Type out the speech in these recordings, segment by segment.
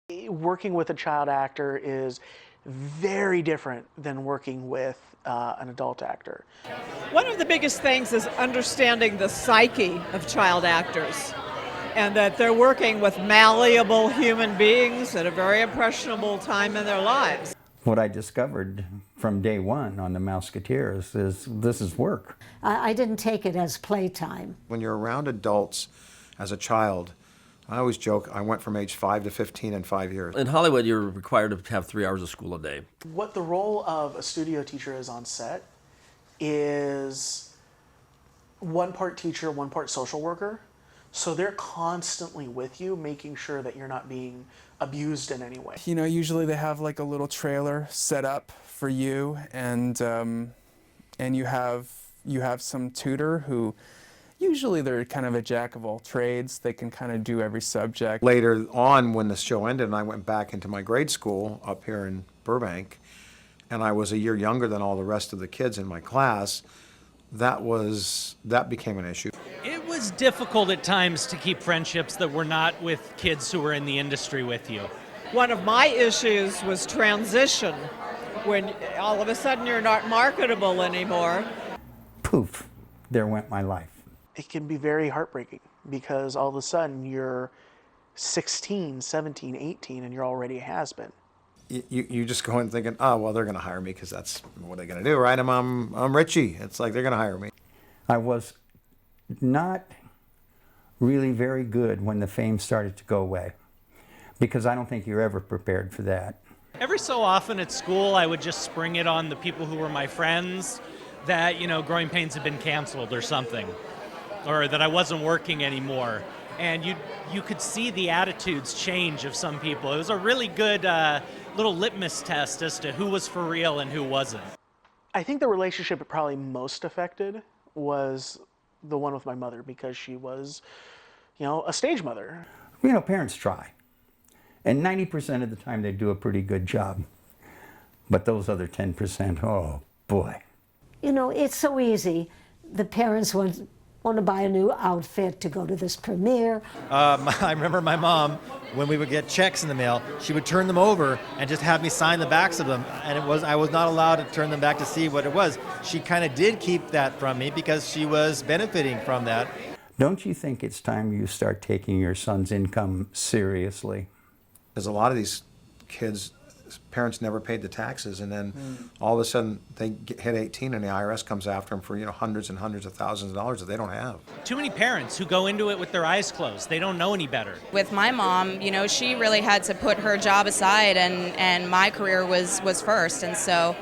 Working with a child actor is very different than working with an adult actor. One of the biggest things is understanding the psyche of child actors, and that they're working with malleable human beings at a very impressionable time in their lives. What I discovered from day one on The Mouseketeers is this is work. I didn't take it as playtime. When you're around adults as a child, I always joke, I went from age 5 to 15 in 5 years. In Hollywood, you're required to have 3 hours of school a day. What the role of a studio teacher is on set is one part teacher, one part social worker. So they're constantly with you, making sure that you're not being abused in any way. You know, usually they have like a little trailer set up for you, and you have some tutor who, usually they're kind of a jack of all trades. They can kind of do every subject. Later on, when the show ended and I went back into my grade school up here in Burbank, and I was a year younger than all the rest of the kids in my class, that became an issue. It was difficult at times to keep friendships that were not with kids who were in the industry with you. One of my issues was transition, when all of a sudden you're not marketable anymore. Poof, there went my life. It can be very heartbreaking because all of a sudden you're 16, 17, 18 and you're already a has-been. You just go in thinking, oh, well, they're going to hire me because that's what they're going to do, right? I'm Richie. It's like they're going to hire me. I was not really very good when the fame started to go away, because I don't think you're ever prepared for that. Every so often at school, I would just spring it on the people who were my friends that, Growing Pains had been canceled or something, or that I wasn't working anymore. And you could see the attitudes change of some people. It was a really good little litmus test as to who was for real and who wasn't. I think the relationship it probably most affected was the one with my mother, because she was, a stage mother. Parents try. And 90% of the time they do a pretty good job. But those other 10%, oh boy. It's so easy. The parents want to buy a new outfit to go to this premiere. I remember my mom, when we would get checks in the mail, she would turn them over and just have me sign the backs of them. And I was not allowed to turn them back to see what it was. She kind of did keep that from me because she was benefiting from that. Don't you think it's time you start taking your son's income seriously? There's a lot of these kids, parents never paid the taxes, and then all of a sudden they hit 18 and the IRS comes after them for hundreds and hundreds of thousands of dollars that they don't have. Too many parents who go into it with their eyes closed. They don't know any better. With my mom, she really had to put her job aside, and my career was first, and so.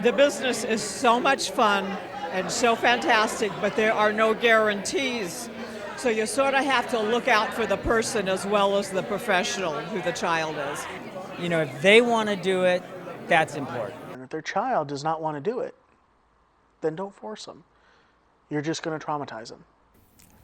The business is so much fun and so fantastic, but there are no guarantees. So you sort of have to look out for the person as well as the professional who the child is. If they want to do it, that's important. And if their child does not want to do it, then don't force them. You're just going to traumatize them.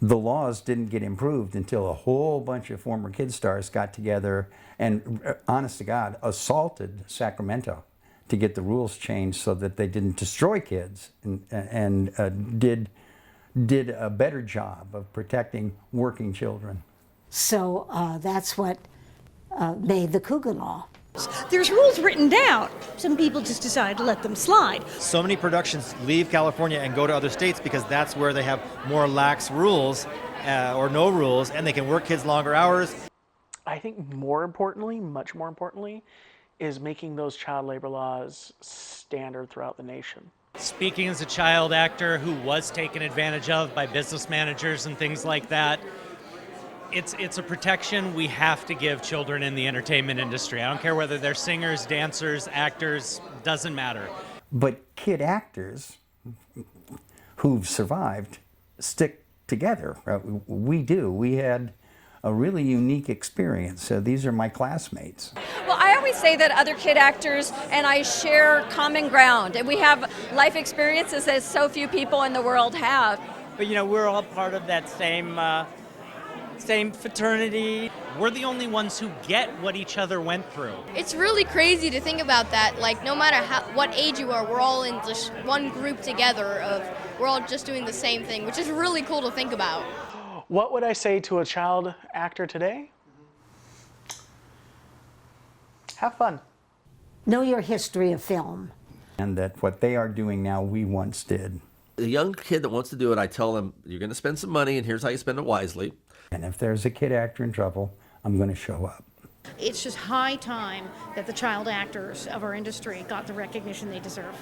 The laws didn't get improved until a whole bunch of former kid stars got together and, honest to God, assaulted Sacramento to get the rules changed so that they didn't destroy kids and did a better job of protecting working children. So that's what made the Cougar Law. There's rules written down. Some people just decide to let them slide. So many productions leave California and go to other states because that's where they have more lax rules or no rules, and they can work kids longer hours. I think more importantly, much more importantly, is making those child labor laws standard throughout the nation. Speaking as a child actor who was taken advantage of by business managers and things like that, it's a protection we have to give children in the entertainment industry. I don't care whether they're singers, dancers, actors, doesn't matter. But kid actors who've survived stick together. We do. We had a really unique experience. These are my classmates. Well, I always say that other kid actors and I share common ground, and we have life experiences that so few people in the world have. But we're all part of that same fraternity. We're the only ones who get what each other went through. It's really crazy to think about that. Like, no matter what age you are, we're all in just one group together. We're all just doing the same thing, which is really cool to think about. What would I say to a child actor today? Have fun. Know your history of film. And that what they are doing now, we once did. The young kid that wants to do it, I tell them, you're going to spend some money, and here's how you spend it wisely. And if there's a kid actor in trouble, I'm going to show up. It's just high time that the child actors of our industry got the recognition they deserve.